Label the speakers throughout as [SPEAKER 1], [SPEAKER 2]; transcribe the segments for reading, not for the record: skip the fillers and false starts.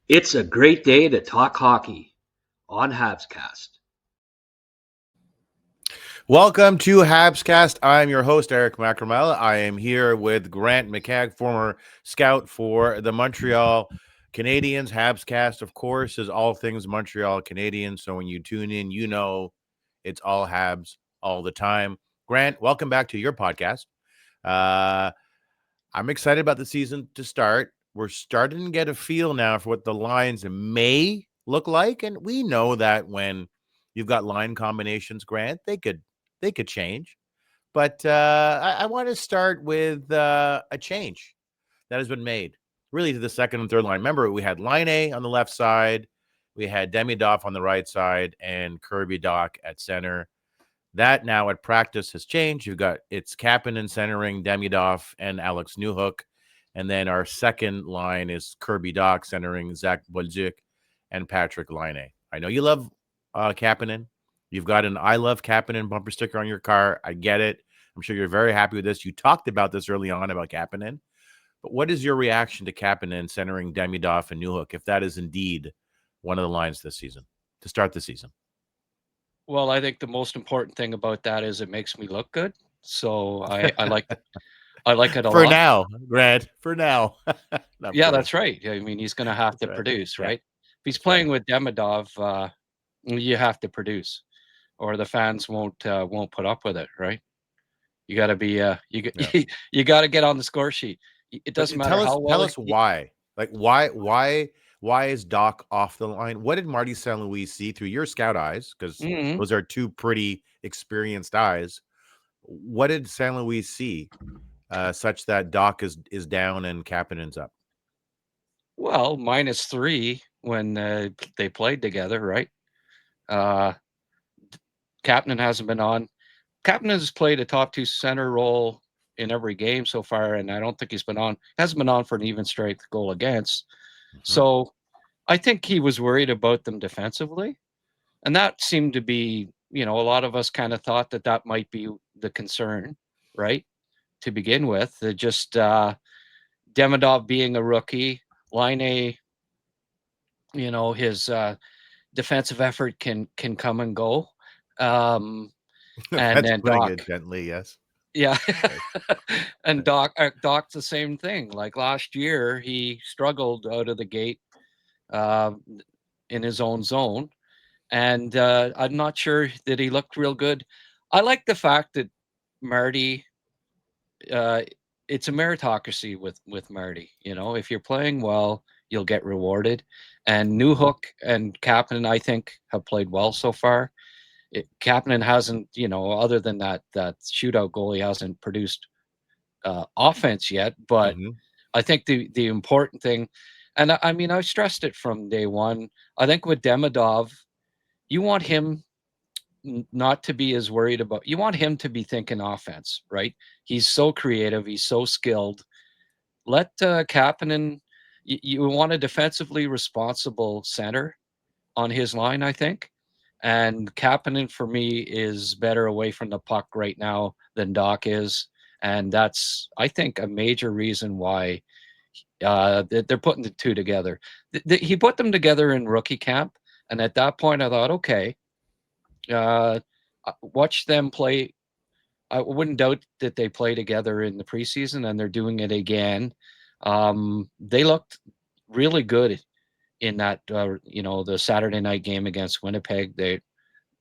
[SPEAKER 1] It's a great day to talk hockey on HabsCast.
[SPEAKER 2] Welcome to HabsCast. I'm your host, Eric Macramalla. I am here with Grant McCagg, former scout for the Montreal Canadiens. HabsCast, of course, is all things Montreal Canadiens. So when you tune in, you know it's all Habs all the time. Grant, welcome back to your podcast. Uh, I'm excited about the season to start. We're starting to get a feel now for what the lines may look like, and we know that when you've got line combinations, Grant, they could change. But I want to start with a change that has been made, really, to the second and third line. Remember, we had Laine on the left side, we had Dach on the right side, and Kirby Dach at center. That now at practice has changed. You've got it's Kapanen centering Demidov and Alex Newhook. And then our second line is Kirby Dach centering Zach Bolduc and Patrick Laine. I know you love Kapanen. You've got an I love Kapanen bumper sticker on your car. I get it. I'm sure you're very happy with this. You talked about this early on about Kapanen. But what is your reaction to Kapanen centering Demidov and Newhook if that is indeed one of the lines this season to start the season?
[SPEAKER 3] Well, I think the most important thing about that is it makes me look good. So I like it a
[SPEAKER 2] For
[SPEAKER 3] lot.
[SPEAKER 2] now, Grant. For now. No, I'm
[SPEAKER 3] Yeah,
[SPEAKER 2] kidding.
[SPEAKER 3] that's right. I mean, he's going to have
[SPEAKER 2] That's
[SPEAKER 3] to
[SPEAKER 2] right.
[SPEAKER 3] produce,
[SPEAKER 2] Yeah,
[SPEAKER 3] right? If he's
[SPEAKER 2] that's right.
[SPEAKER 3] playing with Demidov, you have to produce, or the fans won't put up with it, right? You got to be
[SPEAKER 2] Yeah.
[SPEAKER 3] you got to get on the score sheet. It
[SPEAKER 2] But
[SPEAKER 3] doesn't matter
[SPEAKER 2] tell us
[SPEAKER 3] how
[SPEAKER 2] tell
[SPEAKER 3] well
[SPEAKER 2] us why. Like why is Doc off the line? What did Marty St. Louis see through your scout eyes? Because
[SPEAKER 3] Mhm.
[SPEAKER 2] those are two pretty experienced eyes. What did St. Louis see such that Doc is down and Kapanen's up?
[SPEAKER 3] Well, -3 when they played together, right? Uh, Kapanen hasn't been on. Kapanen has played a top two center role in every game so far, and I don't think he's been on. Hasn't been on for an even strength goal against.
[SPEAKER 2] Mhm.
[SPEAKER 3] So I think he was worried about them defensively, and that seemed to be, a lot of us kind of thought that that might be the concern, right? To begin with, just Demidov being a rookie, Laine, his defensive effort can come and go, um, and
[SPEAKER 2] That's
[SPEAKER 3] then
[SPEAKER 2] putting
[SPEAKER 3] Doc.
[SPEAKER 2] it gently, yes.
[SPEAKER 3] Yeah.
[SPEAKER 2] Yes.
[SPEAKER 3] And Doc's the same thing. Like last year, he struggled out of the gate uh, in his own zone, and I'm not sure that he looked real good. I like the fact that Marty. Uh, it's a meritocracy with Marty. If you're playing well, you'll get rewarded. And
[SPEAKER 2] Mhm.
[SPEAKER 3] Newhook and Kapanen, I think, have played well so far. Kapanen hasn't, other than that shootout goal, he hasn't produced offense yet. But
[SPEAKER 2] Mhm.
[SPEAKER 3] I think the important thing, and I mean, I stressed it from day one. I think with Demidov, you want him not to be as worried about. You want him to be thinking offense, right? He's so creative. He's so skilled. Let Kapanen. You want a defensively responsible center on his line, I think. And Kapanen for me is better away from the puck right now than Doc is, and that's I think a major reason why they're putting the two together. He put them together in rookie camp, and at that point I thought, okay, uh, watch them play. I wouldn't doubt that they play together in the preseason, and they're doing it again. They looked really good in that the Saturday night game against Winnipeg. They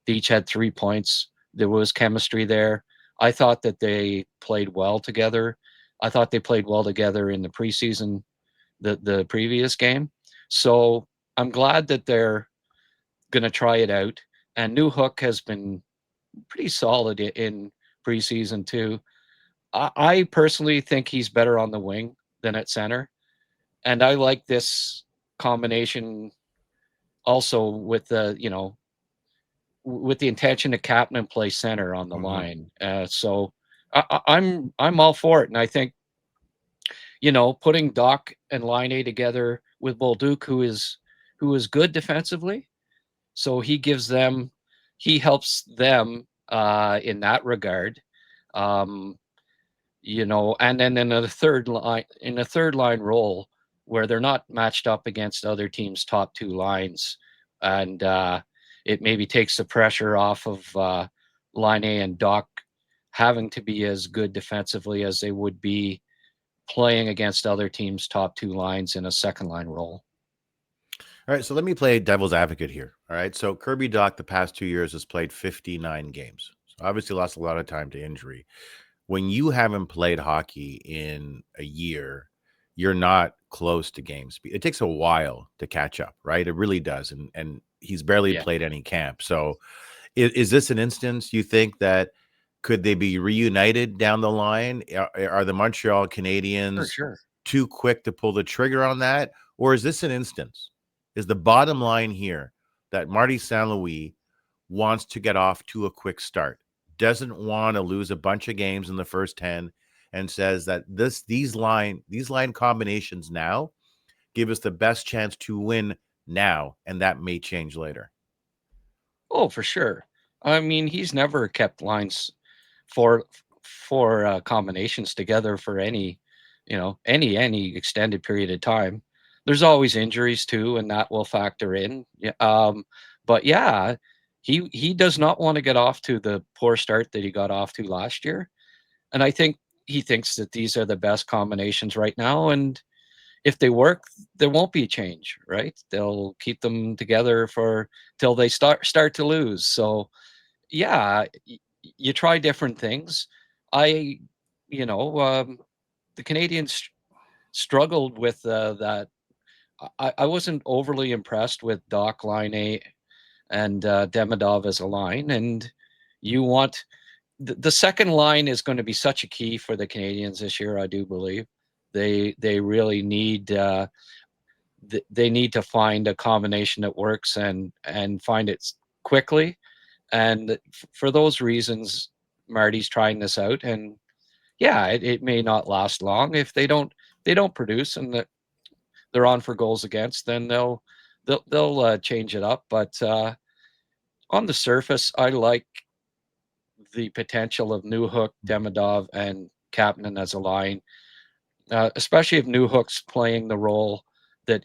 [SPEAKER 3] each had 3 points. There was chemistry there. I thought that they played well together. I thought they played well together in the preseason, the previous game. So I'm glad that they're going to try it out. And New Hook has been pretty solid in preseason too. I personally think he's better on the wing than at center, and I like this combination also with with the intention to captain and play center on the
[SPEAKER 2] Mhm.
[SPEAKER 3] line. So I'm all for it, and I think putting Doc and Line together with Bolduc, who is good defensively, so he helps them in that regard. Um, and then in the third line role, where they're not matched up against other teams' top two lines, and it maybe takes the pressure off of Laine and Dach having to be as good defensively as they would be playing against other teams' top two lines in a second line role.
[SPEAKER 2] All right, so let me play devil's advocate here. All right, so Kirby Dach the past 2 years has played 59 games. So obviously lost a lot of time to injury. When you haven't played hockey in a year, you're not close to game speed. It takes a while to catch up, right? It really does. And he's barely played any camp. So is this an instance you think that could they be reunited down the line? Are the Montreal Canadiens too quick to pull the trigger on that? Or is this an instance? Is the bottom line here that Marty St. Louis wants to get off to a quick start, doesn't want to lose a bunch of games in the first 10, and says that these line combinations now give us the best chance to win now, and that may change later?
[SPEAKER 3] Oh, for sure. I mean, he's never kept lines for combinations together for any extended period of time. There's always injuries too, and that will factor in. But yeah, he does not want to get off to the poor start that he got off to last year, and I think he thinks that these are the best combinations right now, and if they work, there won't be a change, right? They'll keep them together for till they start to lose. So yeah, you try different things. I, the Canadians struggled with that. I wasn't overly impressed with Dach, Laine, and Demidov as a line. And you want the second line is going to be such a key for the Canadians this year. I do believe they really need. They need to find a combination that works and find it quickly. And for those reasons, Marty's trying this out. And yeah, it may not last long if they don't produce and they're on for goals against. Then they'll change it up. But on the surface, I like the potential of Newhook, Demidov, and Kapanen as a line, especially if Newhook's playing the role that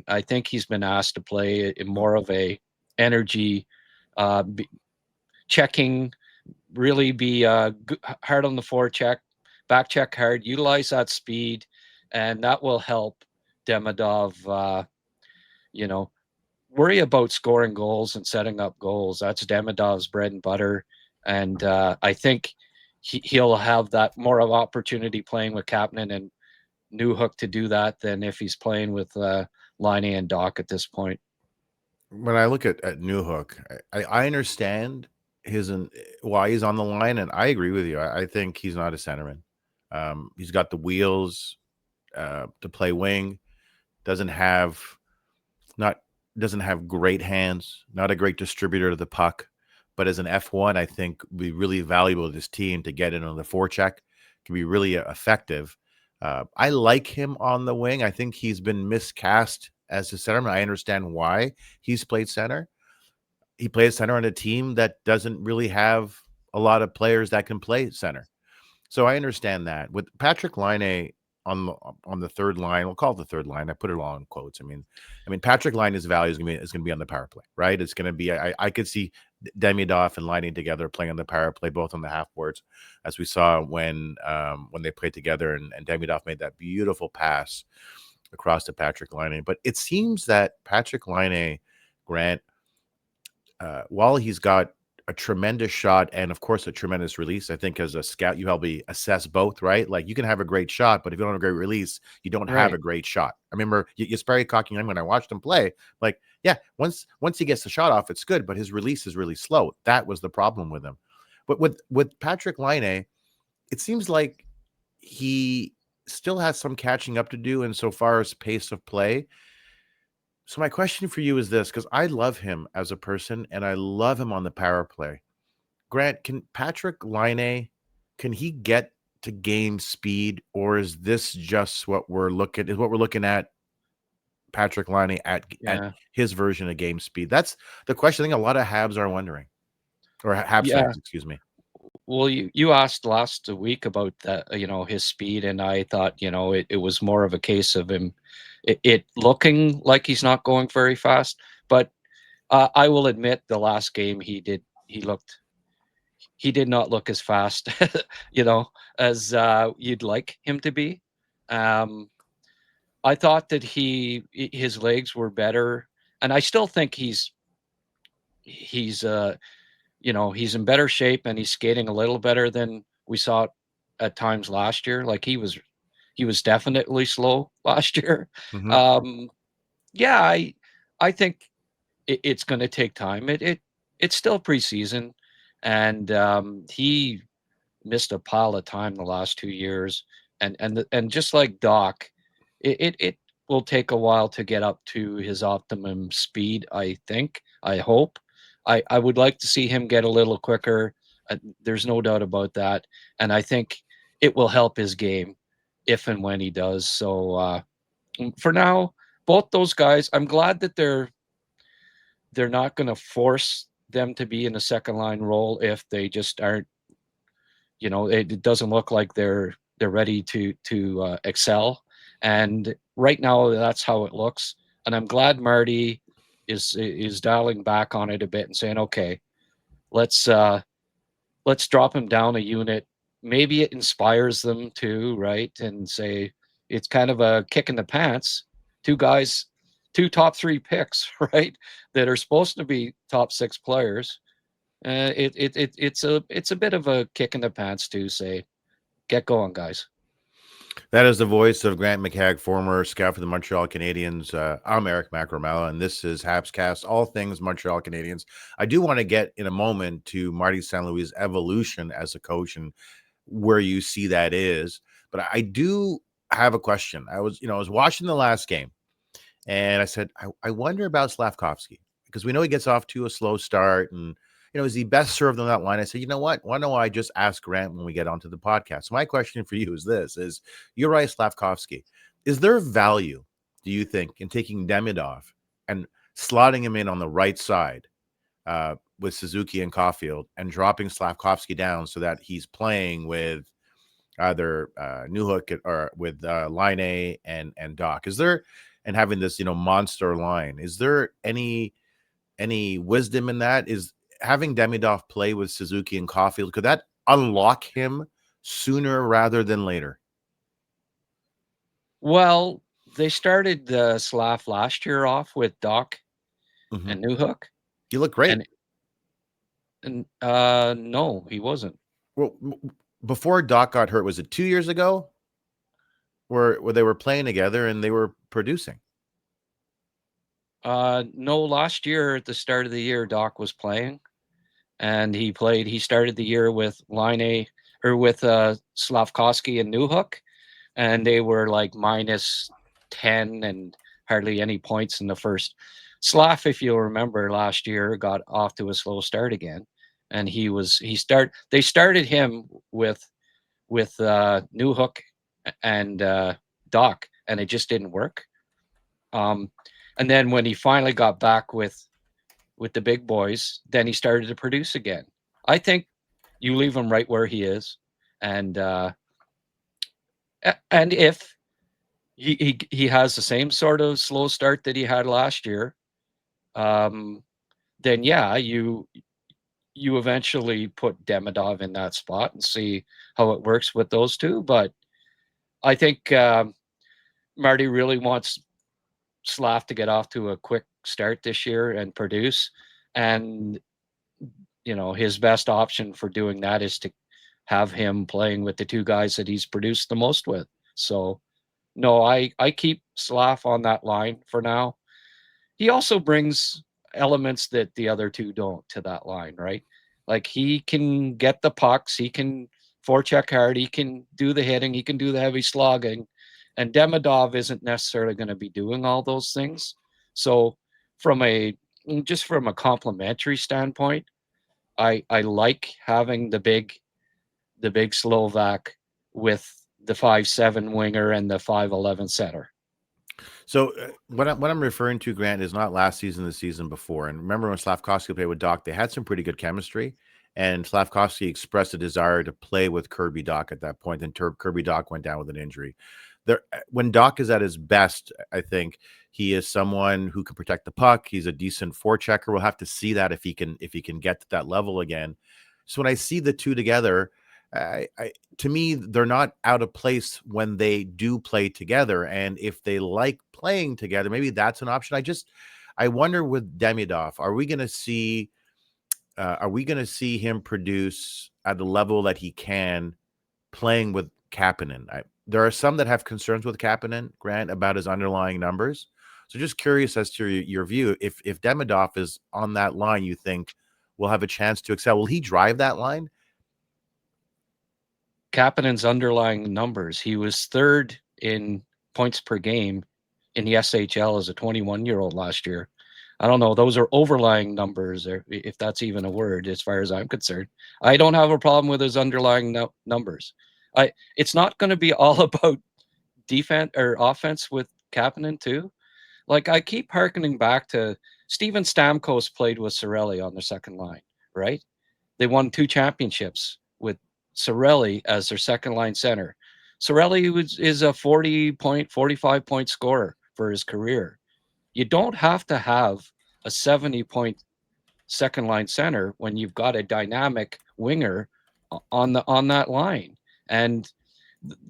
[SPEAKER 3] I think he's been asked to play in more of a energy, checking, really be hard on the forecheck, back check hard, utilize that speed, and that will help Demidov, worry about scoring goals and setting up goals. That's Demidov's bread and butter. And I think he'll have that more of opportunity playing with Kapanen and Newhook to do that than if he's playing with Laine and Dach at this point.
[SPEAKER 2] When I look at Newhook, I understand why he's on the line, and I agree with you. I think he's not a centerman. He's got the wheels to play wing. Doesn't have great hands. Not a great distributor of the puck. But as an F1, I think would be really valuable to this team to get in on the forecheck. Can be really effective. I like him on the wing. I think he's been miscast as a centerman. I understand why he's played center. He plays center on a team that doesn't really have a lot of players that can play center. So I understand that. With Patrick Laine on the third line, we'll call it the third line. I put it all in quotes. I mean, Patrick Laine's value is going to be on the power play, right? It's going to be. I could see Demidov and Laine together playing on the power play, both on the half boards, as we saw when they played together, and Demidov made that beautiful pass across to Patrick Laine. But it seems that Patrick Laine, Grant, while he's got a tremendous shot and, of course, a tremendous release, I think as a scout, you help me assess both, right? Like, you can have a great shot, but if you don't have a great release, you don't have a great shot. I remember Jesperi Kotkaniemi, when I watched him play, like, yeah, once he gets the shot off, it's good, but his release is really slow. That was the problem with him. But with Patrick Laine, it seems like he still has some catching up to do insofar as pace of play. So my question for you is this, because I love him as a person and I love him on the power play. Grant, can Patrick Laine, can he get to game speed, or is this just what we're looking at Patrick Laine at his version of game speed? That's the question I think a lot of Habs are wondering, or Habs fans, excuse me.
[SPEAKER 3] Well, you asked last week about that, his speed, and I thought, it was more of a case of him it looking like he's not going very fast. But I will admit, the last game he did not look as fast, as you'd like him to be. I thought that his legs were better, and I still think he's he's in better shape, and he's skating a little better than we saw at times last year. Like he was definitely slow last year.
[SPEAKER 2] Mhm.
[SPEAKER 3] Yeah, I think it's going to take time. It's still preseason, and he missed a pile of time the last 2 years, and just like Dach, it will take a while to get up to his optimum speed. I hope. I would like to see him get a little quicker. There's no doubt about that, and I think it will help his game if and when he does. So for now, both those guys, I'm glad that they're not going to force them to be in a second line role if they just aren't. It doesn't look like they're ready to excel. And right now, that's how it looks. And I'm glad Marty is dialing back on it a bit and saying, okay, let's drop him down a unit. Maybe it inspires them too, right? And say it's kind of a kick in the pants. Two guys, two top three picks, right? That are supposed to be top six players. It's a bit of a kick in the pants to say, get going, guys.
[SPEAKER 2] That is the voice of Grant McCagg, former scout for the Montreal Canadiens. I'm Eric Macramalla, and this is HabsCast, all things Montreal Canadiens. I do want to get in a moment to Marty St. Louis' evolution as a coach and where you see that is. But I do have a question. I was watching the last game, and I said, I wonder about Slafkovsky, because we know he gets off to a slow start, and is he best served on that line? I said, you know what? Why don't I just ask Grant when we get onto the podcast? So my question for you is this: you're right, Slafkovsky. Is there value, do you think, in taking Demidov and slotting him in on the right side with Suzuki and Caufield, and dropping Slafkovsky down so that he's playing with either Newhook or with Laine and Dach? Is there, and having this monster line, is there any wisdom in that? Is having Demidov play with Suzuki and Caufield, could that unlock him sooner rather than later?
[SPEAKER 3] Well, they started Slaf last year off with Dach and Newhook.
[SPEAKER 2] You look great.
[SPEAKER 3] And no, he wasn't.
[SPEAKER 2] Well, before Dach got hurt, was it 2 years ago where they were playing together and they were producing?
[SPEAKER 3] No, last year at the start of the year, Dach was playing, and he started the year with Laine, or with Slafkovsky and Newhook, and they were like -10 and hardly any points in the first. Slaf, if you'll remember, last year got off to a slow start again, and they started him with Newhook and Dach, and it just didn't work. And then when he finally got back with the big boys, then he started to produce again. I think you leave him right where he is, and if he has the same sort of slow start that he had last year, then yeah, you eventually put Demidov in that spot and see how it works with those two. But I think Marty really wants Slaf to get off to a quick start this year and produce, and his best option for doing that is to have him playing with the two guys that he's produced the most with. So no, I keep Slaf on that line for now. He also brings elements that the other two don't to that line, right? Like he can get the pucks, he can forecheck hard, he can do the hitting, he can do the heavy slogging, and Demidov isn't necessarily going to be doing all those things. So from a complementary standpoint, I like having the big Slovak with the 5'7" winger and the 5'11" center.
[SPEAKER 2] So what I'm referring to, Grant, is not last season, the season before. And remember when Slafkovsky played with Dach, they had some pretty good chemistry, and Slafkovsky expressed a desire to play with Kirby Dach at that point. Then Kirby Dach went down with an injury. when Dach is at his best, I think he is someone who can protect the puck. He's a decent forechecker. We'll have to see that if he can get to that level again. So when I see the two together, to me, they're not out of place when they do play together. And if they like playing together, maybe that's an option. I wonder with Demidov, are we going to see him produce at the level that he can playing with Kapanen? There are some that have concerns with Kapanen, Grant, about his underlying numbers. So just curious as to your view. If Demidov is on that line, you think will have a chance to excel? Will he drive that line?
[SPEAKER 3] Kapanen's underlying numbers. He was third in points per game in the SHL as a 21-year-old last year. I don't know. Those are overlying numbers, or if that's even a word, as far as I'm concerned. I don't have a problem with his underlying numbers. It's not going to be all about defense or offense with Kapanen too. Like, I keep hearkening back to Steven Stamkos played with Cirelli on their second line, right? They won 2 championships with Cirelli as their second line center. Cirelli is a 45-point scorer for his career. You don't have to have a 70-point second line center when you've got a dynamic winger on that line. And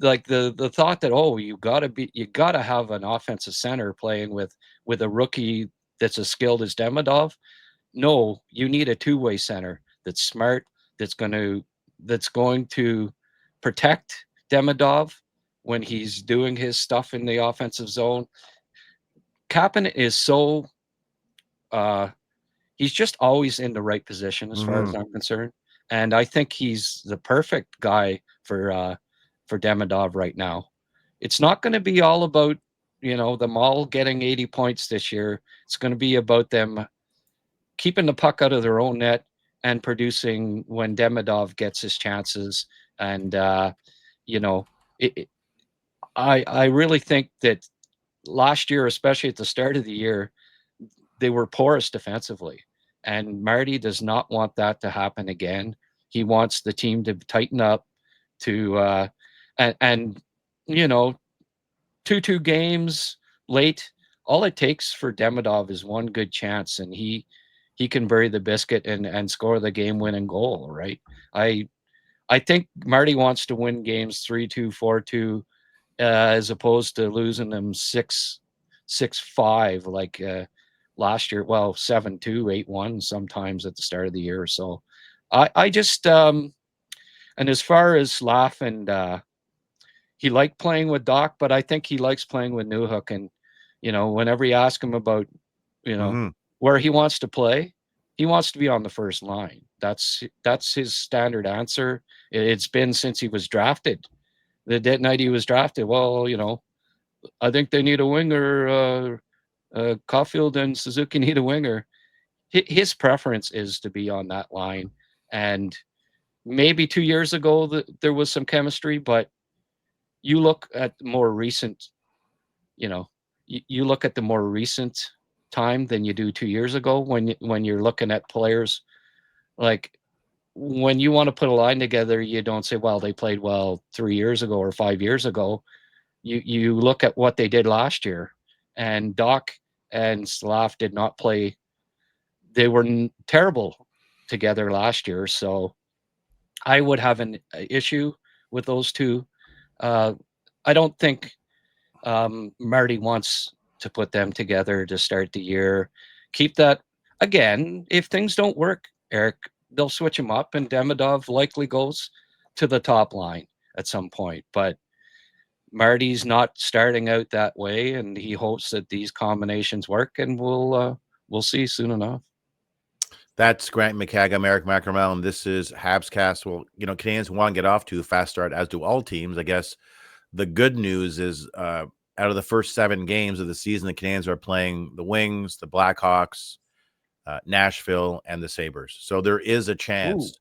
[SPEAKER 3] like the thought that, oh, you gotta have an offensive center playing with a rookie that's as skilled as Demidov. No, you need a two-way center that's smart, that's going to protect Demidov when he's doing his stuff in the offensive zone. Kapanen is so he's just always in the right position as far as I'm concerned. And I think he's the perfect guy for Demidov right now. It's not going to be all about, them all getting 80 points this year. It's going to be about them keeping the puck out of their own net and producing when Demidov gets his chances. And, I really think that last year, especially at the start of the year, they were porous defensively. And Marty does not want that to happen again. He wants the team to tighten up, to and 2-2 games late. All it takes for Demidov is one good chance, and he can bury the biscuit and score the game-winning goal. Right? I think Marty wants to win games 3-2, 4-2, as opposed to losing them 6-5 like last year. Well, 7-2, 8-1 sometimes at the start of the year. So I just and as far as Slaf, and he liked playing with Dach, but I think he likes playing with Newhook. And whenever you ask him about where he wants to play, he wants to be on the first line. That's his standard answer. It's been since he was drafted. The night he was drafted, well, I think they need a winger. Caufield and Suzuki need a winger. His preference is to be on that line. And maybe 2 years ago there was some chemistry, but you look at more recent, you look at the more recent time than you do 2 years ago when you're looking at players. Like, when you want to put a line together, you don't say, well, they played well 3 years ago or 5 years ago. You look at what they did last year, and Dach and Slaf did not play. They were terrible together last year. So I would have an issue with those two. I don't think Marty wants to put them together to start the year. Keep that. Again, if things don't work, Eric, they'll switch him up, and Demidov likely goes to the top line at some point. But Marty's not starting out that way, and he hopes that these combinations work, and we'll see soon enough.
[SPEAKER 2] That's Grant McCagg. I'm Eric Macramalla, and this is HabsCast. Well, Canadians want to get off to a fast start, as do all teams. I guess the good news is out of the first 7 games of the season, the Canadians are playing the Wings, the Blackhawks, Nashville, and the Sabres. So there is a chance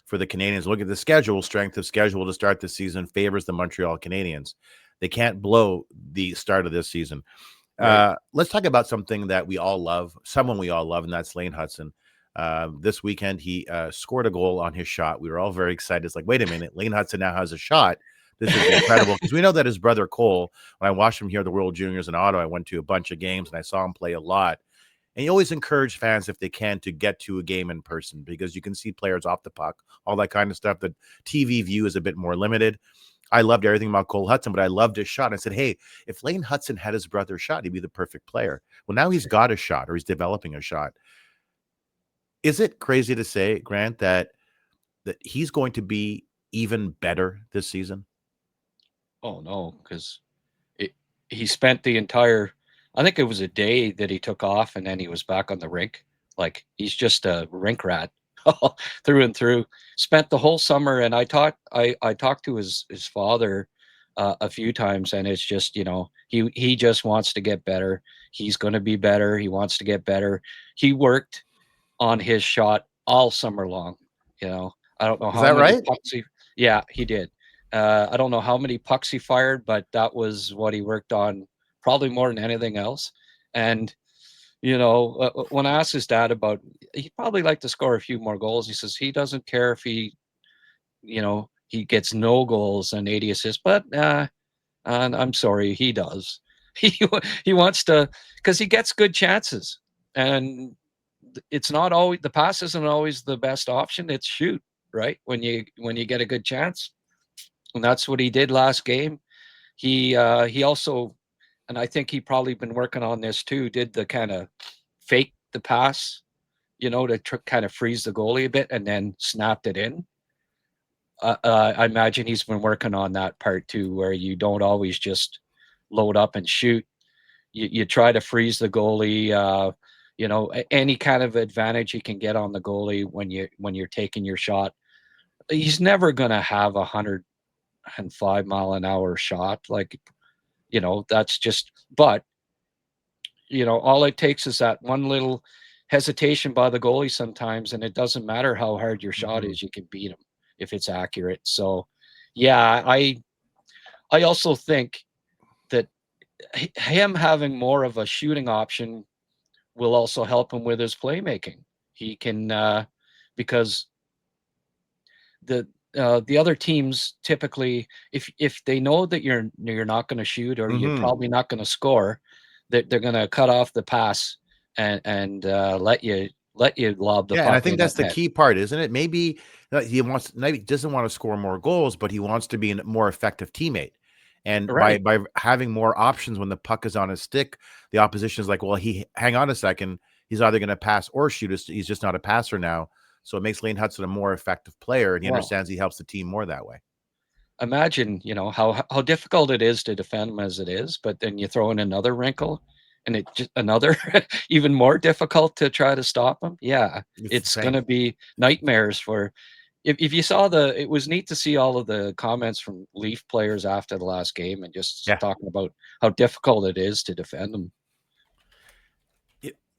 [SPEAKER 2] for the Canadians. Look at the schedule. Strength of schedule to start the season favors the Montreal Canadiens. They can't blow the start of this season. Right. Let's talk about something that we all love, someone we all love, and that's Laine Hutson. This weekend, he scored a goal on his shot. We were all very excited. It's like, wait a minute, Laine Hutson now has a shot This is incredible because we know that his brother Cole, when I watched him here at the World Juniors in Ottawa, I went to a bunch of games and I saw him play a lot. And he always encouraged fans, if they can, to get to a game in person because you can see players off the puck, all that kind of stuff. The TV view is a bit more limited. I loved everything about Cole Hutson, but I loved his shot. I said, hey, if Laine Hutson had his brother's shot, he'd be the perfect player. Well, now he's got a shot, or he's developing a shot. Is it crazy to say, Grant, that he's going to be even better this season?
[SPEAKER 3] Oh no, because he spent the entire, I think it was a day that he took off and then he was back on the rink. Like he's just a rink rat through and through. Spent the whole summer, and I talked to his father a few times, and it's just, you know, he just wants to get better. He's going to be better. He wants to get better. He worked on his shot all summer long. You know, I don't know
[SPEAKER 2] Is
[SPEAKER 3] how
[SPEAKER 2] that
[SPEAKER 3] many
[SPEAKER 2] right?
[SPEAKER 3] pucks yeah, he did. I don't know how many pucks he fired, but that was what he worked on probably more than anything else. And, you know, when I asked his dad about, he'd probably like to score a few more goals. He says he doesn't care if he, you know, he gets no goals and 80 assists, but and I'm sorry, he does. He wants to, because he gets good chances, and it's not always, the pass isn't always the best option. It's shoot, right, when you get a good chance, and that's what he did last game. He also, and I think he probably been working on this too, did the kind of fake the pass, you know, to kind of freeze the goalie a bit and then snapped it in. I imagine he's been working on that part too, where you don't always just load up and shoot. You try to freeze the goalie. You know, any kind of advantage you can get on the goalie when you're taking your shot. He's never gonna have 105-mile-an-hour shot. Like, you know, that's just. But you know, all it takes is that one little hesitation by the goalie sometimes, and it doesn't matter how hard your shot
[SPEAKER 2] Mm-hmm.
[SPEAKER 3] is, you can beat him if it's accurate. So, yeah, I also think that him having more of a shooting option will also help him with his playmaking. He can because the other teams typically, if they know that you're not going to shoot, or you're
[SPEAKER 2] Mm-hmm.
[SPEAKER 3] probably not going to score, that they're going to cut off the pass and let you lob the
[SPEAKER 2] Yeah, and I
[SPEAKER 3] puck
[SPEAKER 2] think
[SPEAKER 3] in at
[SPEAKER 2] that's the
[SPEAKER 3] net.
[SPEAKER 2] key part, isn't it? Maybe maybe doesn't want to score more goals, but he wants to be a more effective teammate. And
[SPEAKER 3] Right.
[SPEAKER 2] by having more options when the puck is on his stick, the opposition is like, well, hang on a second, he's either going to pass or shoot. He's just not a passer now. So it makes Laine Hutson a more effective player, and he
[SPEAKER 3] Well,
[SPEAKER 2] understands he helps the team more that way.
[SPEAKER 3] imagine, you know, how difficult it is to defend him as it is, but then you throw in another wrinkle, and it just another even more difficult to try to stop him. Yeah,
[SPEAKER 2] It's the
[SPEAKER 3] it's going
[SPEAKER 2] same.
[SPEAKER 3] to be nightmares for. If you saw it was neat to see all of the comments from Leaf players after the last game, and just
[SPEAKER 2] Yeah.
[SPEAKER 3] talking about how difficult it is to defend them.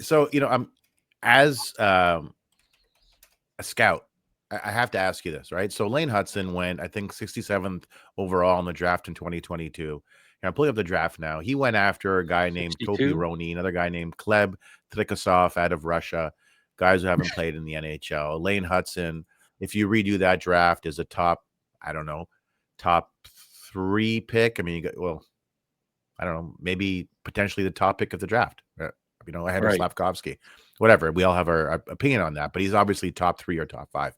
[SPEAKER 2] So, I'm as a scout, I have to ask you this, right? So Laine Hutson went, I think, 67th overall in the draft in 2022. And I'm pulling up the draft now. He went after a guy named Topi
[SPEAKER 3] 62.
[SPEAKER 2] Roni, another guy named Kleb Trikasov out of Russia, guys who haven't played in the NHL. Laine Hutson, if you redo that draft, is a top, I don't know, top 3 pick. I mean, you got, well, I don't know, maybe potentially the top pick of the draft, ahead of
[SPEAKER 3] Right.
[SPEAKER 2] Slavkovsky. Whatever. We all have our opinion on that, but he's obviously top 3 or top 5.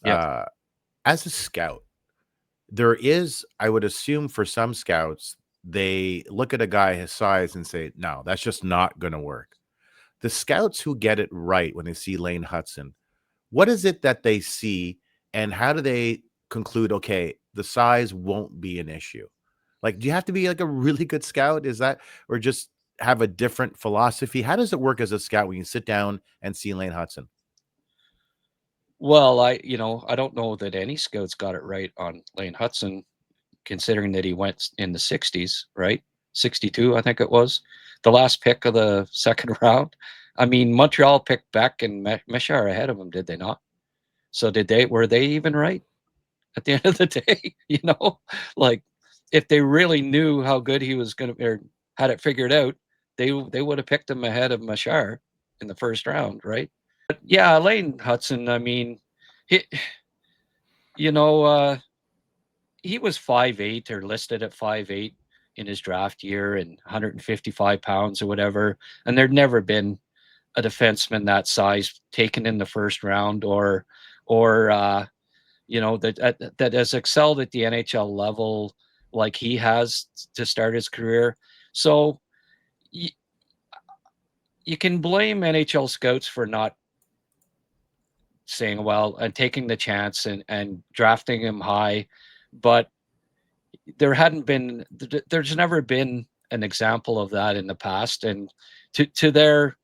[SPEAKER 3] Yep.
[SPEAKER 2] As a scout, there is, I would assume for some scouts, they look at a guy his size and say, no, that's just not going to work. The scouts who get it right when they see Laine Hutson, what is it that they see, and how do they conclude, okay, the size won't be an issue? Like, do you have to be like a really good scout? Is that, or just have a different philosophy? How does it work as a scout when you sit down and see Laine Hutson?
[SPEAKER 3] Well, I don't know that any scouts got it right on Laine Hutson, considering that he went in the 60s, right? 62, I think it was the last pick of the second round. I mean, Montreal picked Beck and Meshar ahead of him, did they not? So were they even right at the end of the day? Like, if they really knew how good he was going to, or had it figured out, they would have picked him ahead of Meshar in the first round, right? But yeah, Laine Hutson, I mean, he, you know, he was 5'8" or listed at 5'8" in his draft year and 155 pounds or whatever. And there'd never been a defenseman that size taken in the first round or that has excelled at the NHL level like he has to start his career. So you can blame NHL scouts for not saying, well, and taking the chance and drafting him high, but there's never been an example of that in the past. And to their,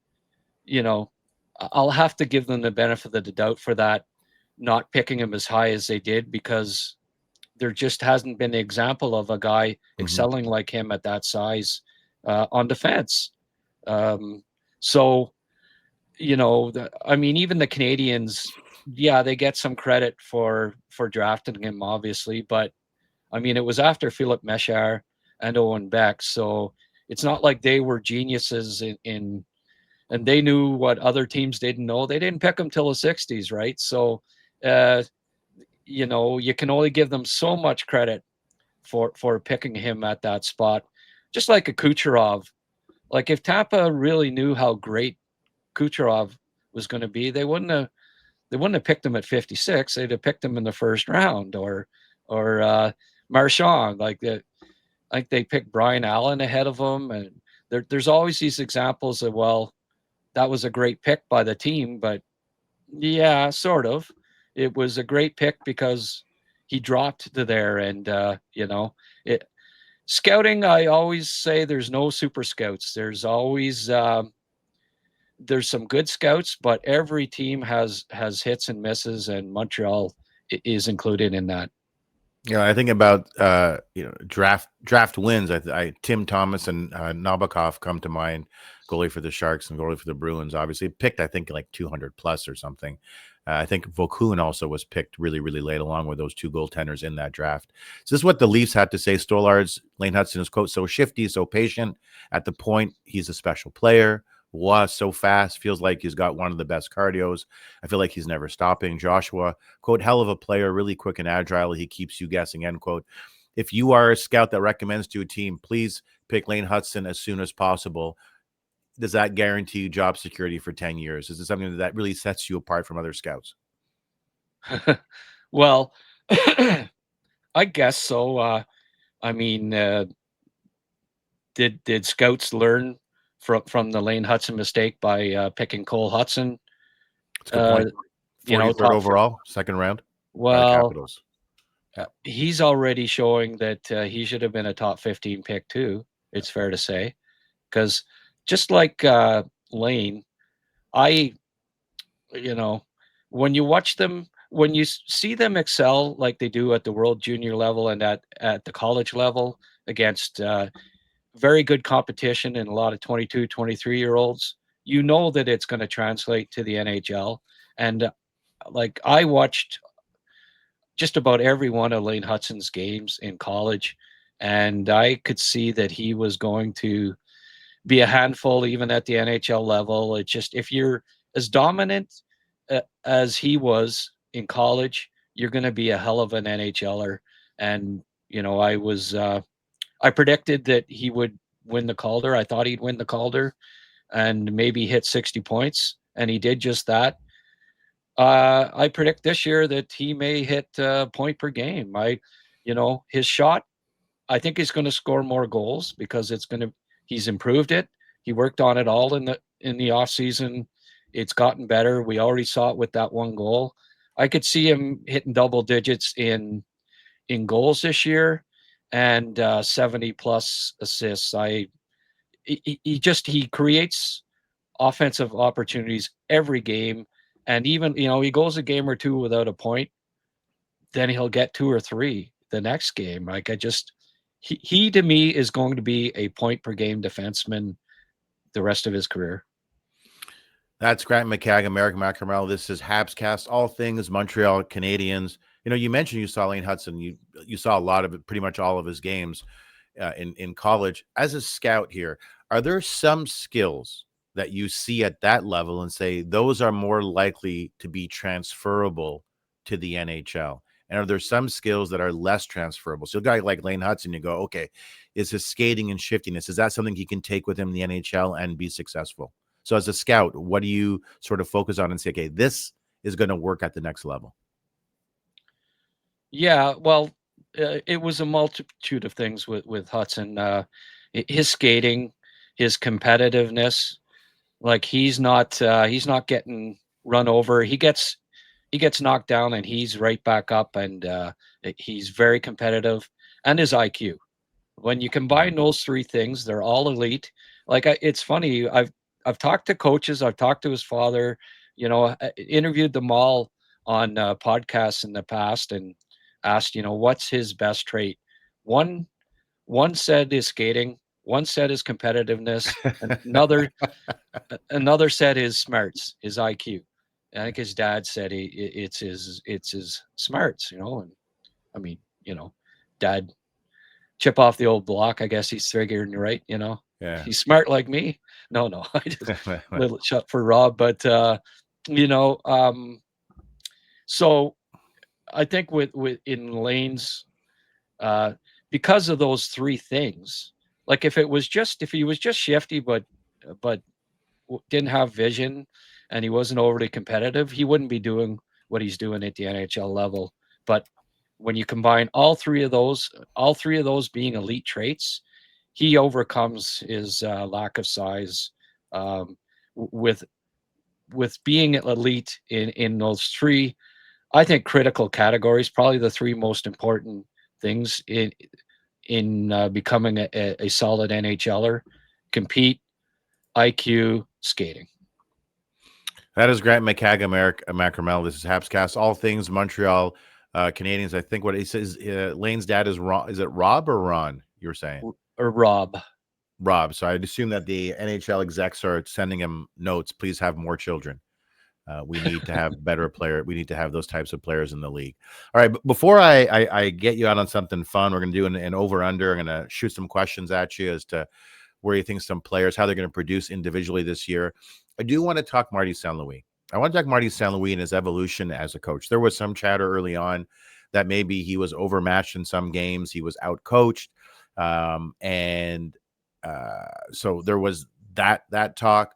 [SPEAKER 3] I'll have to give them the benefit of the doubt for that, not picking him as high as they did, because there just hasn't been an example of a guy excelling like him at that size on defense. So, even the Canadians, yeah, they get some credit for drafting him, obviously, but it was after Philip Meshar and Owen Beck, so it's not like they were geniuses in and they knew what other teams didn't know. They didn't pick him till the 60s, right? So, you can only give them so much credit for picking him at that spot. Just like a Kucherov. Like if Tampa really knew how great Kucherov was going to be, they wouldn't have picked him at 56. They'd have picked him in the first round, or Marchand. Like they picked Brian Allen ahead of him, and there's always these examples of, well, that was a great pick by the team, but yeah, sort of. It was a great pick because he dropped to there, and it. Scouting, I always say there's no super scouts. There's always there's some good scouts, but every team has hits and misses, and Montreal is included in that.
[SPEAKER 2] I think about draft wins. Tim Thomas and Nabokov come to mind. Goalie for the Sharks and goalie for the Bruins. Obviously picked, I think, like 200 plus or something. I think Vauquin also was picked really, really late, along with those two goaltenders in that draft. So this is what the Leafs had to say. Stollards, Laine Hutson is, quote, so shifty, so patient. At the point, he's a special player. Was so fast, feels like he's got one of the best cardios. I feel like he's never stopping. Joshua, quote, hell of a player, really quick and agile. He keeps you guessing, end quote. If you are a scout that recommends to a team, please pick Laine Hutson as soon as possible. Does that guarantee you job security for 10 years? Is it something that really sets you apart from other scouts?
[SPEAKER 3] Well, I guess so. Did scouts learn from the Laine Hutson mistake by picking Cole Hutson?
[SPEAKER 2] That's a good point. 43rd overall, second round.
[SPEAKER 3] Well,
[SPEAKER 2] Capitals.
[SPEAKER 3] He's already showing that he should have been a top 15 pick too. It's fair to say, because just like Laine, when you watch them, when you see them excel like they do at the World Junior level and at the college level against very good competition and a lot of 22, 23-year-olds, you know that it's going to translate to the NHL. And like I watched just about every one of Laine Hutson's games in college, and I could see that he was going to be a handful even at the NHL level. It's just, if you're as dominant as he was in college, you're going to be a hell of an NHLer. And I predicted that he would win the Calder. I thought he'd win the Calder and maybe hit 60 points, and he did just that. I predict this year that he may hit a point per game. His shot, I think he's going to score more goals because he's improved it. He worked on it all in the off season. It's gotten better. We already saw it with that one goal. I could see him hitting double digits in goals this year and 70 plus assists. He creates offensive opportunities every game. And even, he goes a game or two without a point, then he'll get 2 or 3 the next game. Like he to me is going to be a point per game defenseman the rest of his career.
[SPEAKER 2] That's Grant McCagg, American Macramalla. This is HabsCast, all things Montreal Canadiens. You mentioned you saw Laine Hutson. You saw a lot of it, pretty much all of his games in college. As a scout here, are there some skills that you see at that level and say those are more likely to be transferable to the NHL? And are there some skills that are less transferable? So a guy like Laine Hutson, you go, okay, is his skating and shiftiness, is that something he can take with him in the NHL and be successful? So as a scout, what do you sort of focus on and say, okay, this is going to work at the next level?
[SPEAKER 3] Yeah, well, it was a multitude of things with Hutson. His skating, his competitiveness, like he's not getting run over. He gets knocked down and he's right back up, and he's very competitive. And his IQ. When you combine those three things, they're all elite. Like it's funny. I've talked to coaches. I've talked to his father. I interviewed them all on podcasts in the past and asked, what's his best trait. One one said his skating. One said his competitiveness. Another said his smarts, his IQ. I think his dad said it's his smarts. And I mean, dad chip off the old block. I guess he's figuring right.
[SPEAKER 2] Yeah.
[SPEAKER 3] He's smart like me. No, I just little shut for Rob, but you know, so I think with in Laine's, because of those three things, like if he was just shifty, but didn't have vision, and he wasn't overly competitive, he wouldn't be doing what he's doing at the NHL level. But when you combine all three of those being elite traits, he overcomes his lack of size, with being elite in those three, I think, critical categories. Probably the three most important things in becoming a solid NHLer: compete, IQ, skating.
[SPEAKER 2] That is Grant McCagg, Macramalla. This is HabsCast, all things Montreal Canadiens. I think what he says, Laine's dad is Ron. Is it Rob or Ron? You were saying
[SPEAKER 3] Or Rob.
[SPEAKER 2] Rob. So I'd assume that the NHL execs are sending him notes. Please have more children. We need to have better player. We need to have those types of players in the league. All right. But before I get you out on something fun, we're going to do an over under. I'm going to shoot some questions at you as to where you think some players, how they're going to produce individually this year. I do want to talk Marty St. Louis. I want to talk Marty St. Louis and his evolution as a coach. There was some chatter early on that maybe he was overmatched in some games. He was outcoached. So there was that talk.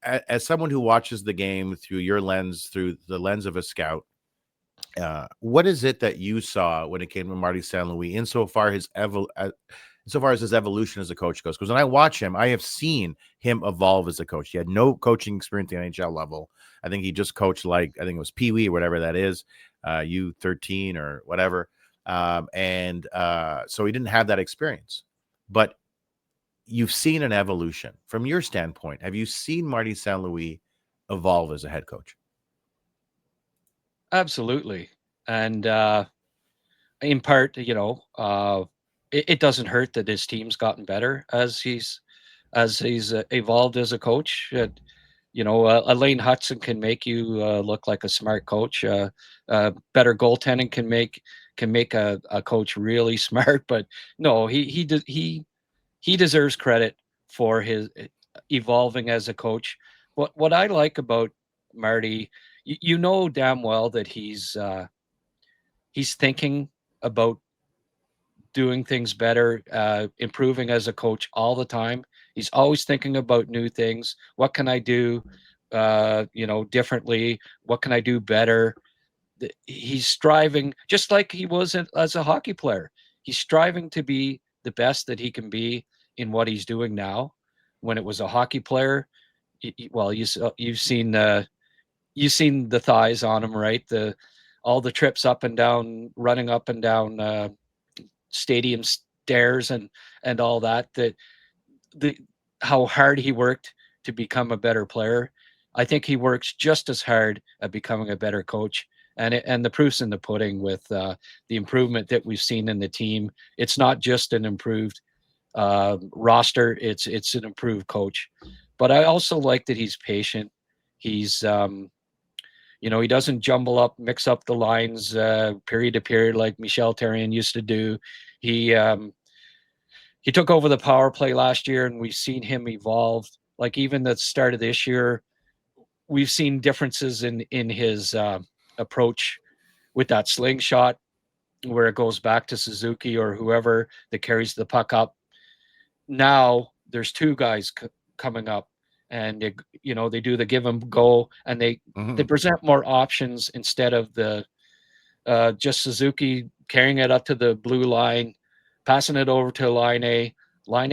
[SPEAKER 2] As someone who watches the game through your lens, through the lens of a scout, what is it that you saw when it came to Marty St. Louis insofar as his evolution as a coach goes? Because when I watch him, I have seen him evolve as a coach. He had no coaching experience at the NHL level. I think he just coached I think it was Pee Wee or whatever that is, U13 or whatever. So he didn't have that experience. But you've seen an evolution. From your standpoint, have you seen Marty St. Louis evolve as a head coach?
[SPEAKER 3] Absolutely. And in part, it doesn't hurt that his team's gotten better as he's evolved as a coach. Laine Hutson can make you look like a smart coach. Better goaltending can make a coach really smart. But no, he deserves credit for his evolving as a coach. What I like about Marty, you know damn well that he's thinking about doing things better, improving as a coach all the time. He's always thinking about new things. What can I do, differently? What can I do better? He's striving, just like he was as a hockey player. He's striving to be the best that he can be in what he's doing now. When it was a hockey player, you've seen the thighs on him, right? All the trips up and down, running up and down stadium stairs and all that. How hard he worked to become a better player. I think he works just as hard at becoming a better coach. And the proof's in the pudding with the improvement that we've seen in the team. It's not just an improved roster; it's an improved coach. But I also like that he's patient. He's he doesn't mix up the lines period to period like Michel Therrien used to do. He took over the power play last year, and we've seen him evolve. Like even the start of this year, we've seen differences in his approach with that slingshot where it goes back to Suzuki or whoever that carries the puck up. Now there's two guys coming up, and they do the give and go, and they present more options instead of the just Suzuki carrying it up to the blue line, passing it over to Line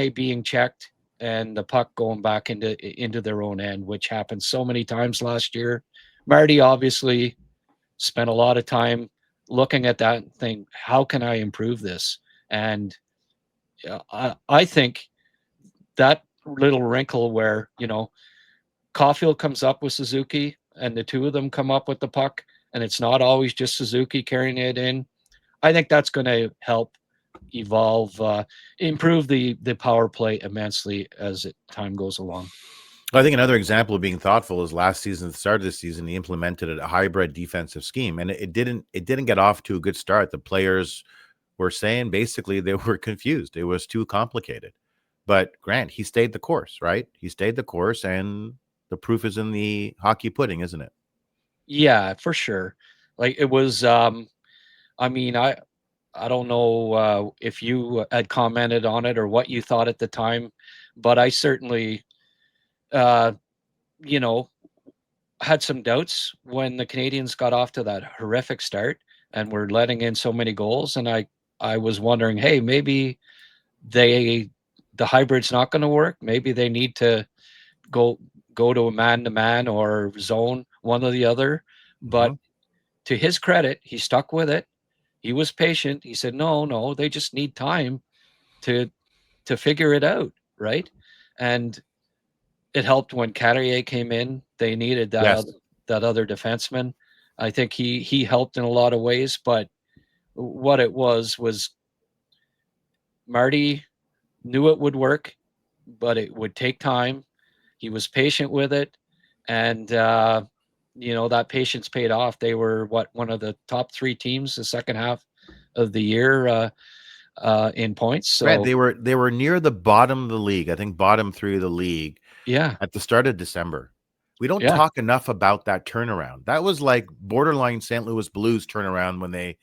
[SPEAKER 3] A being checked, and the puck going back into their own end, which happened so many times last year. Marty obviously spent a lot of time looking at that and think, how can I improve this? And I think that little wrinkle where, Caufield comes up with Suzuki and the two of them come up with the puck, and it's not always just Suzuki carrying it in. I think that's going to help improve the power play immensely as time goes along.
[SPEAKER 2] I think another example of being thoughtful is last season, the start of the season, he implemented a hybrid defensive scheme, and it didn't get off to a good start. The players were saying basically they were confused. It was too complicated. But Grant, he stayed the course, right? He stayed the course, and the proof is in the hockey pudding, isn't it?
[SPEAKER 3] Yeah, for sure. Like it was, I don't know if you had commented on it or what you thought at the time, but I certainly, had some doubts when the Canadians got off to that horrific start and were letting in so many goals. And I was wondering, hey, maybe the hybrid's not going to work. Maybe they need to go to a man-to-man or zone, one or the other. But to his credit, he stuck with it. He was patient. He said, no, they just need time to figure it out, right? And it helped when Carrier came in. They needed that other defenseman. I think he helped in a lot of ways, but what it was Marty knew it would work, but it would take time. He was patient with it, and that patience paid off. They were one of the top 3 teams the second half of the year in points. So
[SPEAKER 2] Grant, they were near the bottom of the league. I think bottom 3 of the league.
[SPEAKER 3] Yeah.
[SPEAKER 2] At the start of December. We don't talk enough about that turnaround. That was like borderline St. Louis Blues turnaround when they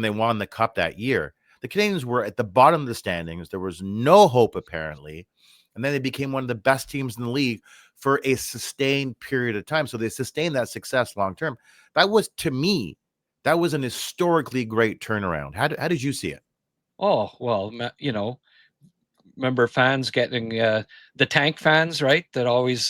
[SPEAKER 2] won the cup that year. The Canadians were at the bottom of the standings. There was no hope apparently. And then they became one of the best teams in the league for a sustained period of time. So they sustained that success long term. That was, to me, that was an historically great turnaround. How did you see it?
[SPEAKER 3] Oh, well, remember fans getting the tank fans, right? That always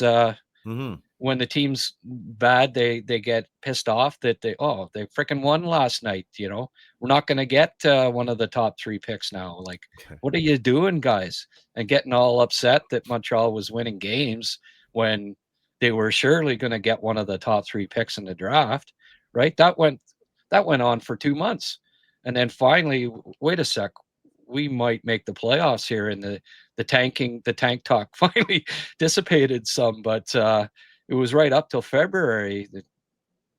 [SPEAKER 3] when the team's bad, they get pissed off that they freaking won last night. We're not going to get one of the top 3 picks now. Like, what are you doing, guys? And getting all upset that Montreal was winning games when they were surely going to get one of the top 3 picks in the draft, right? That went on for 2 months, and then finally, wait a sec. We might make the playoffs here, and the tank talk finally dissipated some, but it was right up till February that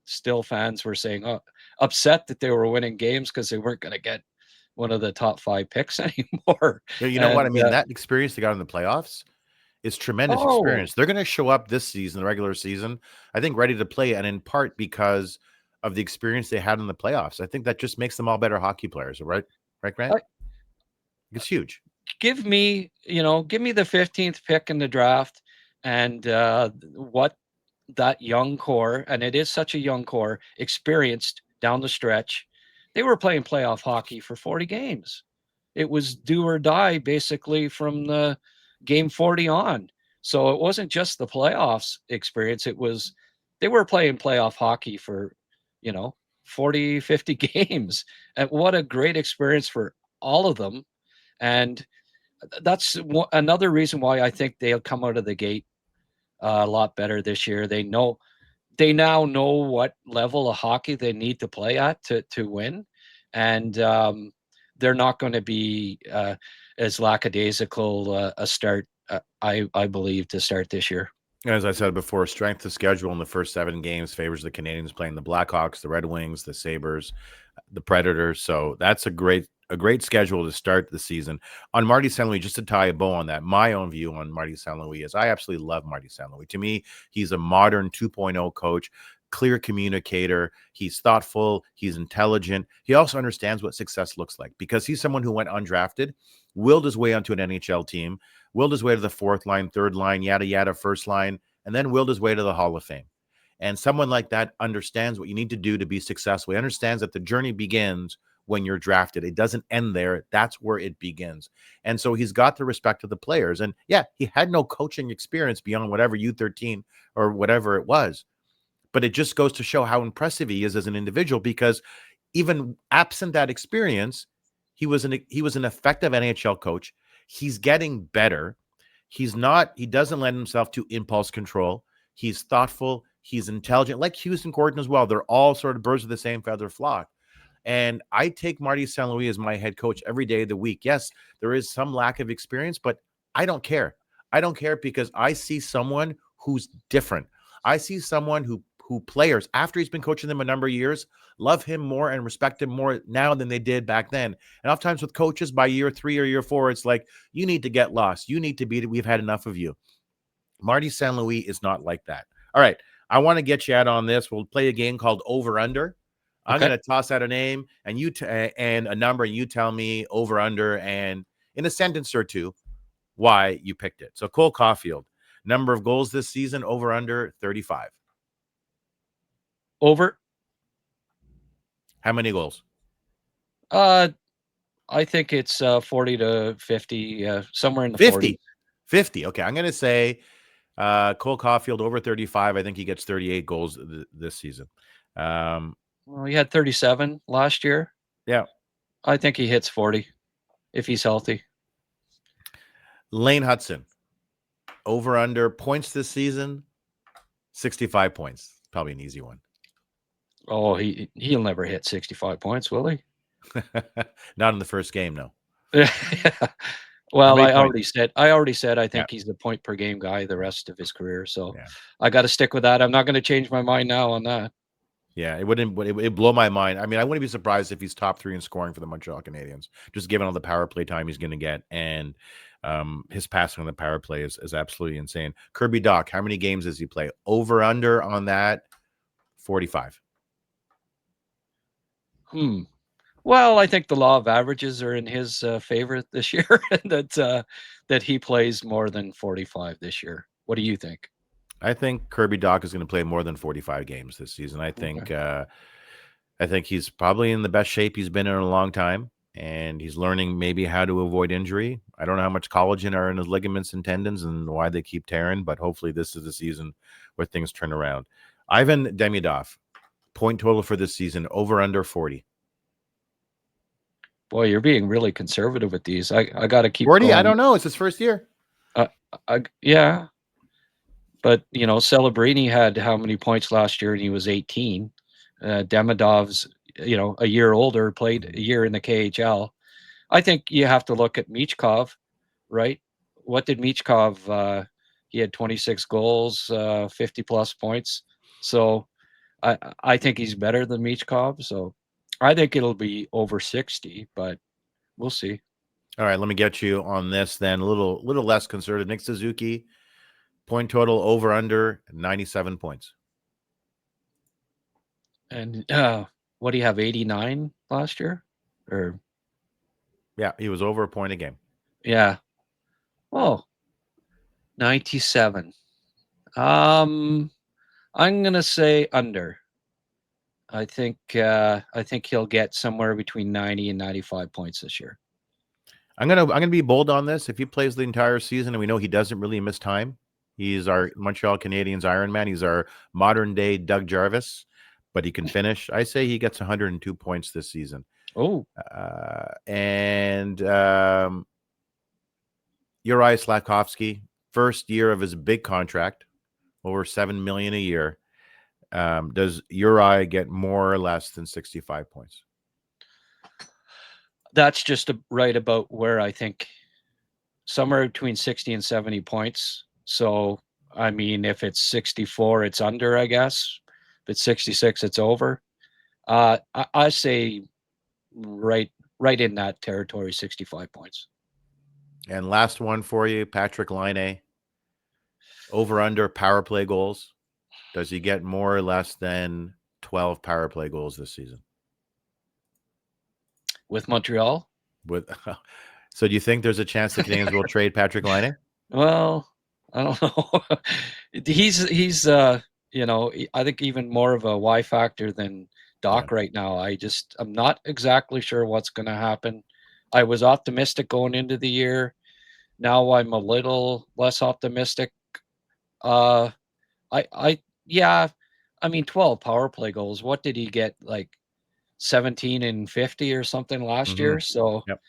[SPEAKER 3] still fans were saying upset that they were winning games because they weren't going to get one of the top 5 picks anymore.
[SPEAKER 2] You know what I mean? That experience they got in the playoffs is tremendous experience. They're going to show up this season, the regular season, I think ready to play, and in part because of the experience they had in the playoffs. I think that just makes them all better hockey players, right, Grant? It's huge.
[SPEAKER 3] Give me the 15th pick in the draft, and what that young core, and it is such a young core, experienced down the stretch. They were playing playoff hockey for 40 games. It was do or die basically from the game 40 on. So it wasn't just the playoffs experience. It was they were playing playoff hockey for 40, 50 games. And what a great experience for all of them. And that's another reason why I think they'll come out of the gate a lot better this year. They now know what level of hockey they need to play at to win. And they're not going to be as lackadaisical a start, I believe, to start this year.
[SPEAKER 2] As I said before, strength of schedule in the first 7 games favors the Canadians playing the Blackhawks, the Red Wings, the Sabres, the Predators. So that's a great schedule to start the season. On Marty St. Louis, just to tie a bow on that, my own view on Marty St. Louis is I absolutely love Marty St. Louis. To me, he's a modern 2.0 coach. clear communicator. He's thoughtful. He's intelligent. He also understands what success looks like because he's someone who went undrafted, willed his way onto an NHL team, willed his way to the fourth line, third line, yada, yada, first line, and then willed his way to the Hall of Fame. And someone like that understands what you need to do to be successful. He understands that the journey begins when you're drafted. It doesn't end there. That's where it begins. And so he's got the respect of the players. And yeah, he had no coaching experience beyond whatever U13 or whatever it was. But it just goes to show how impressive he is as an individual, because even absent that experience, he was an effective NHL coach. He's getting better. He doesn't lend himself to impulse control. He's thoughtful. He's intelligent, like Houston Gordon as well. They're all sort of birds of the same feather flock. And I take Marty St. Louis as my head coach every day of the week. Yes, there is some lack of experience, but I don't care. I don't care because I see someone who's different. I see someone who players, after he's been coaching them a number of years, love him more and respect him more now than they did back then. And oftentimes with coaches, by year 3 or year 4, it's like, you need to get lost. You need to beat it. We've had enough of you. Marty St. Louis is not like that. All right. I want to get you out on this. We'll play a game called Over Under. I'm going to toss out a name and and a number, and you tell me over under and in a sentence or two why you picked it. So Cole Caufield, number of goals this season, over under 35.
[SPEAKER 3] Over.
[SPEAKER 2] How many goals?
[SPEAKER 3] I think it's 40 to 50, somewhere in the
[SPEAKER 2] 50.
[SPEAKER 3] 40s.
[SPEAKER 2] 50. Okay, I'm going to say Cole Caufield over 35. I think he gets 38 goals this season.
[SPEAKER 3] Well, he had 37 last year.
[SPEAKER 2] Yeah.
[SPEAKER 3] I think he hits 40 if he's healthy.
[SPEAKER 2] Laine Hutson, over under points this season, 65 points. Probably an easy one.
[SPEAKER 3] Oh, he'll never hit 65 points, will he?
[SPEAKER 2] Not in the first game, no.
[SPEAKER 3] Well, I already said I think he's the point per game guy the rest of his career. So I got to stick with that. I'm not going to change my mind now on that.
[SPEAKER 2] Yeah, it'd blow my mind. I mean, I wouldn't be surprised if he's top 3 in scoring for the Montreal Canadiens, just given all the power play time he's going to get. And his passing on the power play is absolutely insane. Kirby Dach, how many games does he play? Over under on that, 45.
[SPEAKER 3] Well, I think the law of averages are in his favor this year, that he plays more than 45 this year. What do you think?
[SPEAKER 2] I think Kirby Dach is going to play more than 45 games this season. I think I think he's probably in the best shape he's been in a long time, and he's learning maybe how to avoid injury. I don't know how much collagen are in his ligaments and tendons and why they keep tearing, but hopefully this is the season where things turn around. Ivan Demidov, point total for this season, over under 40.
[SPEAKER 3] Boy, you're being really conservative with these. I got to keep
[SPEAKER 2] 40.
[SPEAKER 3] going.
[SPEAKER 2] I don't know. It's his first year.
[SPEAKER 3] Yeah. But, Celebrini had how many points last year, and he was 18. Demidov's, a year older, played a year in the KHL. I think you have to look at Michkov, right? What did Michkov? He had 26 goals, 50-plus points. So I think he's better than Michkov. So I think it'll be over 60, but we'll see.
[SPEAKER 2] All right, let me get you on this then. A little less conservative. Nick Suzuki, point total over under 97 points.
[SPEAKER 3] And what do you have, 89 last year? Or
[SPEAKER 2] yeah, he was over a point a game.
[SPEAKER 3] Yeah. Oh, 97. I'm gonna say under. I think he'll get somewhere between 90 and 95 points this year.
[SPEAKER 2] I'm gonna be bold on this. If he plays the entire season, and we know he doesn't really miss time, he's our Montreal Canadiens Iron Man. He's our modern day Doug Jarvis, but he can finish. I say he gets 102 points this season.
[SPEAKER 3] Oh,
[SPEAKER 2] and Uri Slafkovsky, first year of his big contract, over $7 million a year. Does Uri get more or less than 65 points?
[SPEAKER 3] That's just right about where I think, somewhere between 60 and 70 points. So, I mean, if it's 64, it's under, I guess. If it's 66, it's over. I say right in that territory, 65 points.
[SPEAKER 2] And last one for you, Patrick Laine, over under power play goals. does he get more or less than 12 power play goals this season?
[SPEAKER 3] With Montreal?
[SPEAKER 2] So do you think there's a chance the Canadiens will trade Patrick Laine?
[SPEAKER 3] Well, I don't know. he's I think even more of a Y factor than Dach right now. I'm not exactly sure what's going to happen. I was optimistic going into the year. Now I'm a little less optimistic. I 12 power play goals. What did he get? Like 17 and 50 or something last year. So
[SPEAKER 2] Yep.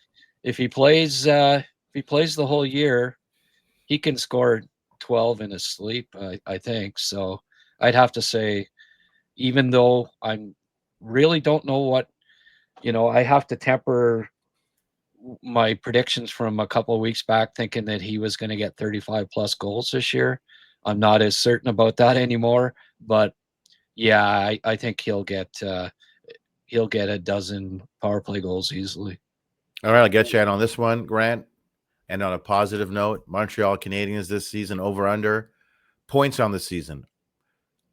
[SPEAKER 3] if he plays the whole year, he can score 12 in his sleep, I think. So I'd have to say, even though I'm really don't know what, I have to temper my predictions from a couple of weeks back thinking that he was going to get 35 plus goals this year. I'm not as certain about that anymore, but yeah, I think he'll get a dozen power play goals easily.
[SPEAKER 2] All right, I'll get you in on this one, Grant. And on a positive note, Montreal Canadiens this season over under points on the season,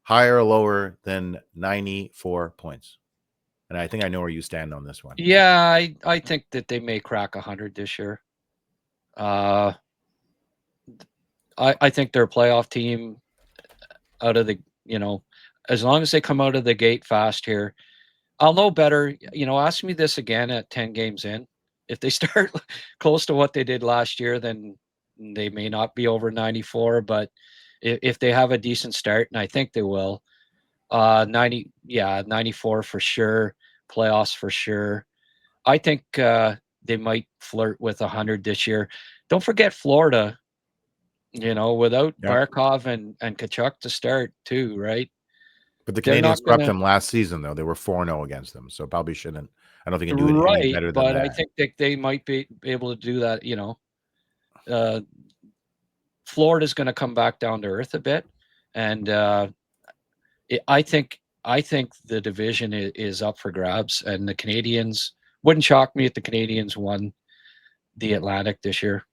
[SPEAKER 2] higher or lower than 94 points. And I think I know where you stand on this one.
[SPEAKER 3] Yeah, I think that they may crack 100 this year. I think they're a playoff team out of the, as long as they come out of the gate fast here. I'll know better. Ask me this again at 10 games in. If they start close to what they did last year, then they may not be over 94. But if they have a decent start, and I think they will, 94 for sure, playoffs for sure. I think they might flirt with 100 this year. Don't forget Florida, without Barkov and Tkachuk to start too, right?
[SPEAKER 2] But the Canadiens swept them last season, though. They were 4-0 against them, so probably shouldn't. I don't think you can do any better than that.
[SPEAKER 3] But I think they might be able to do that. Florida's going to come back down to earth a bit, and I think the division is up for grabs, and the Canadiens wouldn't shock me if the Canadiens won the Atlantic this year.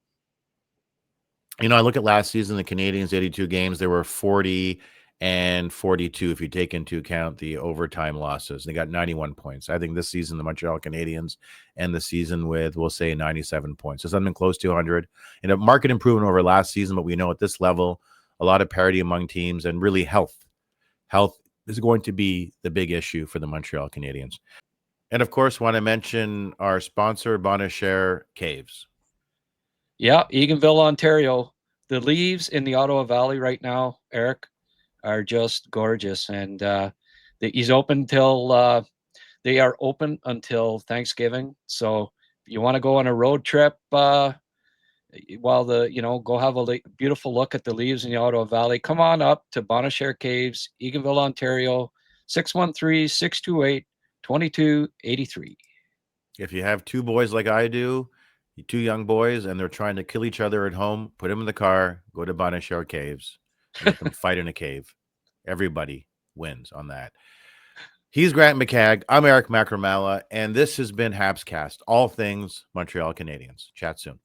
[SPEAKER 2] I look at last season, the Canadiens 82 games, they were 40 and 42 if you take into account the overtime losses. They got 91 points. I think this season, the Montreal Canadiens end the season with, we'll say, 97 points. So something close to 100. And a market improvement over last season, but we know at this level, a lot of parity among teams and really health. Health is going to be the big issue for the Montreal Canadiens. And of course, want to mention our sponsor, Bonachere Caves.
[SPEAKER 3] Yeah, Eganville, Ontario. The leaves in the Ottawa Valley right now, Eric, are just gorgeous. And he's open till they are open until Thanksgiving. So if you want to go on a road trip while go have a beautiful look at the leaves in the Ottawa Valley, come on up to Bonachere Caves, Eganville, Ontario, 613-628-2283.
[SPEAKER 2] If you have two boys like I do, two young boys, and they're trying to kill each other at home, put them in the car, go to Bonachere Caves, and let them fight in a cave. Everybody wins on that. He's Grant McCagg. I'm Eric Macramalla, and this has been HabsCast, all things Montreal Canadiens. Chat soon.